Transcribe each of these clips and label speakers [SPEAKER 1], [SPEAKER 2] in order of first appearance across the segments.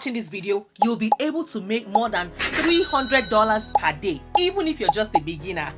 [SPEAKER 1] watching this video, you'll be able to make more than $300 per day, even if you're just a beginner.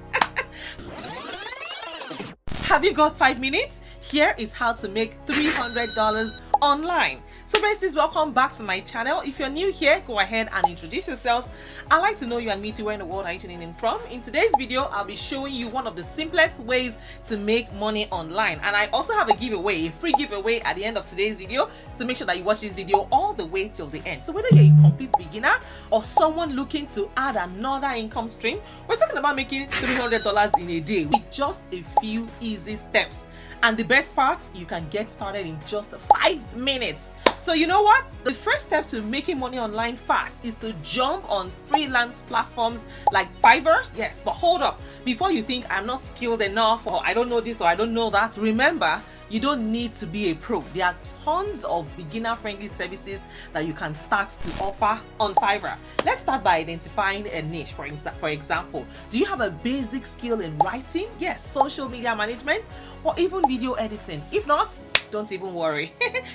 [SPEAKER 1] Have you got 5 minutes? Here is how to make $300 online. So besties, welcome back to my channel. If you're new here, go ahead and introduce yourselves. I'd like to know you and meet you. Where in the world are you tuning in from? In today's video, I'll be showing you one of the simplest ways to make money online, and I also have a giveaway, a free giveaway at the end of today's video, so make sure that you watch this video all the way till the end. So whether you're a complete beginner or someone looking to add another income stream, we're talking about making $300 in a day with just a few easy steps. And the best part, you can get started in just 5 minutes. So you know what? The first step to making money online fast is to jump on freelance platforms like Fiverr. Yes, but hold up. Before you think I'm not skilled enough, or I don't know this, or I don't know that, remember, you don't need to be a pro. There are tons of beginner-friendly services that you can start to offer on Fiverr. Let's start by identifying a niche. For example, do you have a basic skill in writing? Yes, social media management, or even video editing? If not, don't even worry.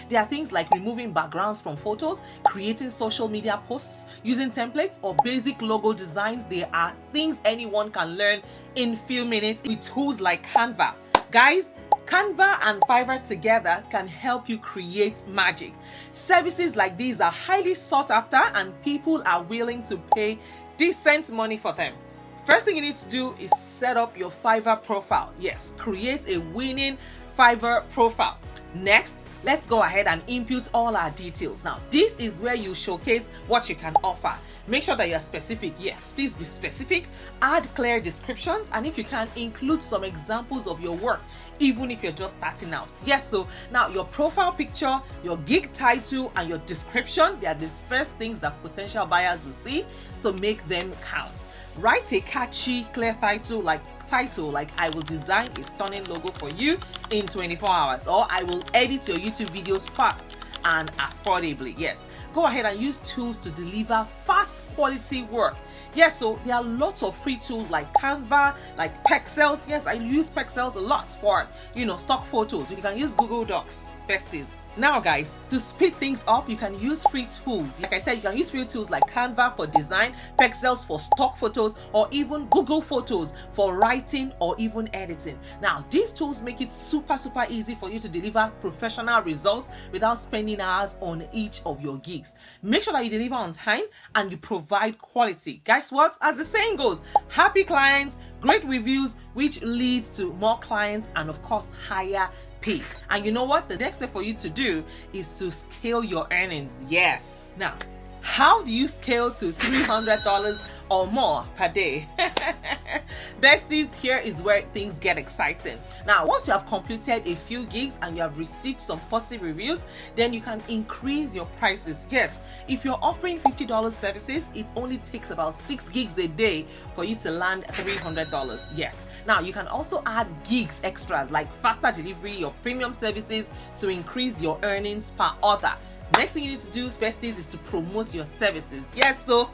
[SPEAKER 1] There are things like removing backgrounds from photos, creating social media posts, using templates, or basic logo designs. There are things anyone can learn in few minutes with tools like Canva. Guys, Canva and Fiverr together can help you create magic. Services like these are highly sought after, and people are willing to pay decent money for them. First thing you need to do is set up your Fiverr profile. Yes, create a winning Fiverr profile. Next, let's go ahead and input all our details. Now, this is where you showcase what you can offer. Make sure that you're specific. Yes, please be specific. Add clear descriptions, and if you can, include some examples of your work, even if you're just starting out. Yes, so now your profile picture, your gig title, and your description, they are the first things that potential buyers will see, so make them count. Write a catchy, clear title like I will design a stunning logo for you in 24 hours, or I will edit your YouTube videos fast and affordably. Yes, go ahead and use tools to deliver fast quality work. Yes, so there are lots of free tools like Canva, like Pexels. Yes, I use Pexels a lot for, stock photos. You can use Google Docs, besties. Now guys, to speed things up, you can use free tools. Like I said, you can use free tools like Canva for design, Pexels for stock photos, or even Google Photos for writing or even editing. Now, these tools make it super easy for you to deliver professional results without spending hours on each of your gigs. Make sure that you deliver on time and you provide quality. Guys, what? As the saying goes, happy clients, great reviews, which leads to more clients and of course higher pay. And you know what? The next step for you to do is to scale your earnings. Yes. Now, how do you scale to $300 or more per day? Besties, here is where things get exciting. Now, once you have completed a few gigs and you have received some positive reviews, then you can increase your prices. Yes, if you're offering $50 services, it only takes about 6 gigs a day for you to land $300. Yes. Now, you can also add gigs extras like faster delivery or premium services to increase your earnings per order. Next thing you need to do, besties, is to promote your services. Yes, so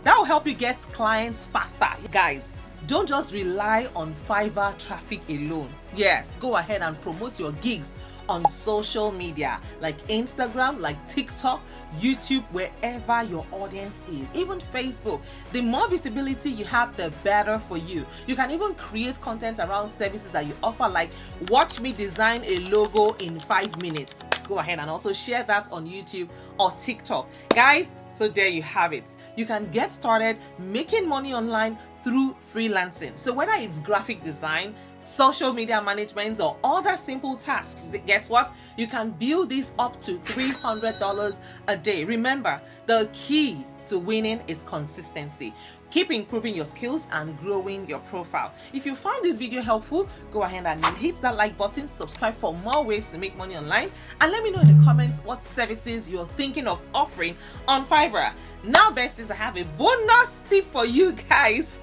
[SPEAKER 1] that will help you get clients faster. Guys, don't just rely on Fiverr traffic alone. Yes, go ahead and promote your gigs on social media like Instagram, like TikTok, YouTube, wherever your audience is, even Facebook. The more visibility you have, the better for you. You can even create content around services that you offer, like watch me design a logo in 5 minutes. Go ahead and also share that on YouTube or TikTok. Guys, so there you have it. You can get started making money online through freelancing. So whether it's graphic design, social media management, or other simple tasks, guess what? You can build this up to $300 a day. Remember, the key to winning is consistency. Keep improving your skills and growing your profile. If you found this video helpful, go ahead and hit that like button, subscribe for more ways to make money online, and let me know in the comments what services you're thinking of offering on Fiverr. Now, besties, I have a bonus tip for you guys.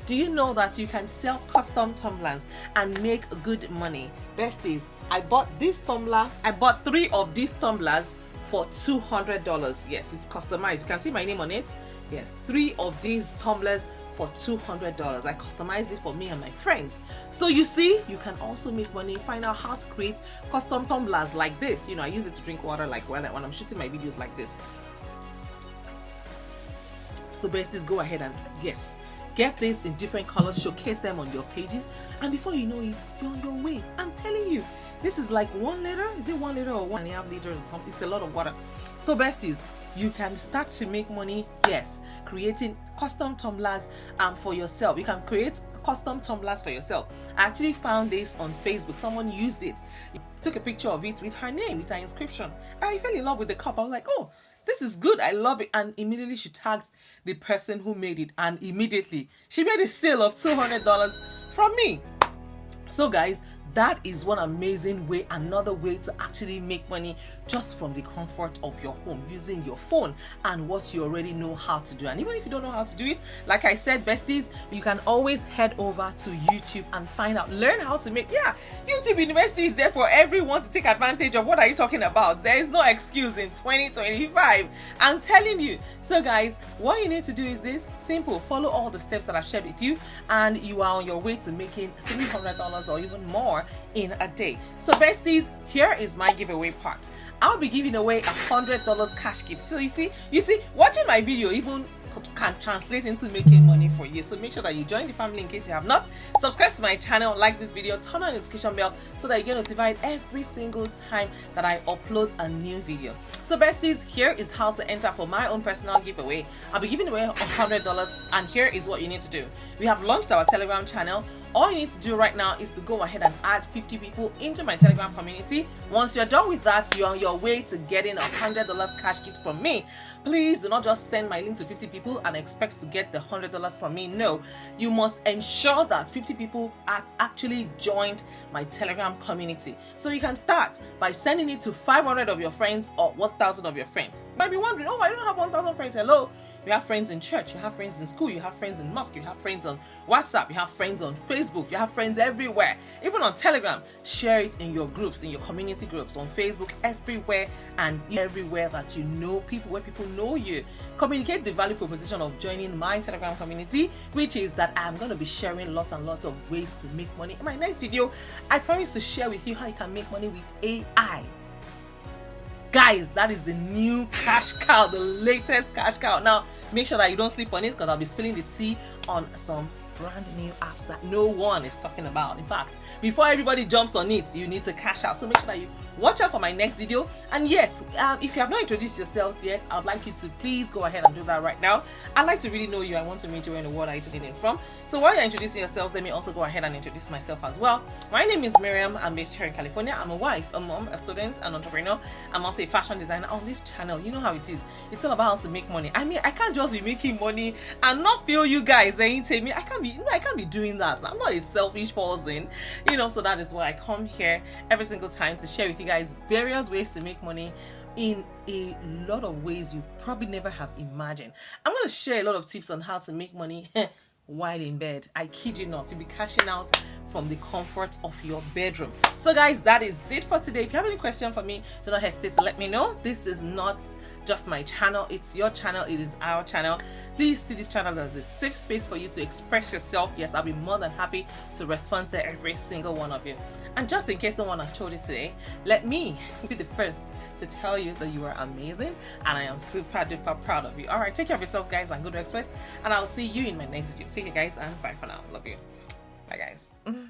[SPEAKER 1] Do you know that you can sell custom tumblers and make good money? Besties, I bought this tumbler. I bought 3 of these tumblers for $200. Yes, it's customized. You can see my name on it. Yes, 3 of these tumblers for $200. I customized this for me and my friends. So you see, you can also make money. Find out how to create custom tumblers like this. I use it to drink water like when I'm shooting my videos like this. So besties, go ahead and yes, get this in different colors, showcase them on your pages, and before you know it, you're on your way. I'm telling you, this is like 1 liter. Is it 1 liter or 1.5 liters or something? It's a lot of water. So besties, you can start to make money, yes, creating custom tumblers for yourself. You can create custom tumblers for yourself. I actually found this on Facebook. Someone used it, took a picture of it with her name, with her inscription. I fell in love with the cup. I was like, oh, this is good, I love it. And immediately she tagged the person who made it, and immediately she made a sale of $200 from me. So guys, that is one amazing way, another way to actually make money just from the comfort of your home, using your phone and what you already know how to do. And even if you don't know how to do it, like I said, besties, you can always head over to YouTube and find out, learn how to make. Yeah, YouTube University is there for everyone to take advantage of. What are you talking about? There is no excuse in 2025. I'm telling you. So guys, what you need to do is this simple: follow all the steps that I've shared with you, and you are on your way to making $300 or even more in a day. So besties, here is my giveaway part. I'll be giving away $100 cash gift. So you see, watching my video even can translate into making money for you. So make sure that you join the family in case you have not. Subscribe to my channel, like this video, turn on the notification bell so that you get notified every single time that I upload a new video. So besties, here is how to enter for my own personal giveaway. I'll be giving away $100, and here is what you need to do. We have launched our Telegram channel. All you need to do right now is to go ahead and add 50 people into my Telegram community. Once you're done with that, you're on your way to getting $100 cash gift from me. Please do not just send my link to 50 people and expect to get the $100 from me. No, you must ensure that 50 people are actually joined my Telegram community. So you can start by sending it to 500 of your friends or 1,000 of your friends. You might be wondering, oh, I don't have 1,000 friends. Hello. You have friends in church, you have friends in school, you have friends in mosque, you have friends on WhatsApp, you have friends on Facebook, you have friends everywhere, even on Telegram. Share it in your groups, in your community groups, on Facebook, everywhere and everywhere that you know people, where people know you. Communicate the value proposition of joining my Telegram community, which is that I'm going to be sharing lots and lots of ways to make money. In my next video, I promise to share with you how you can make money with AI. Guys, that is the new cash cow, the latest cash cow. Now, make sure that you don't sleep on it, because I'll be spilling the tea on some brand new apps that no one is talking about. In fact, before everybody jumps on it, you need to cash out. So make sure that you watch out for my next video. And yes, if you have not introduced yourselves yet, I'd like you to please go ahead and do that right now. I'd like to really know you. I want to meet you. Where in the world are you tuning in from? So while you're introducing yourselves, let me also go ahead and introduce myself as well. My name is Miriam. I'm based here in California. I'm a wife, a mom, a student, an entrepreneur. I'm also a fashion designer on this channel. You know how it is. It's all about how to make money. I mean, I can't just be making money and not feel you guys saying to me, I can't be doing that. I'm not a selfish person, you know. So that is why I come here every single time to share with you guys various ways to make money in a lot of ways you probably never have imagined. I'm going to share a lot of tips on how to make money while in bed. I kid you not, you'll be cashing out from the comfort of your bedroom. So guys, that is it for today. If you have any question for me, do not hesitate to let me know. This is not just my channel, it's your channel, it is our channel. Please see this channel as a safe space for you to express yourself. Yes, I'll be more than happy to respond to every single one of you. And just in case no one has told you today, let me be the first to tell you that you are amazing, and I am super duper proud of you. All right, take care of yourselves, guys, and go to Express, and I'll see you in my next video. Take care, guys, and bye for now. Love you. Bye, guys.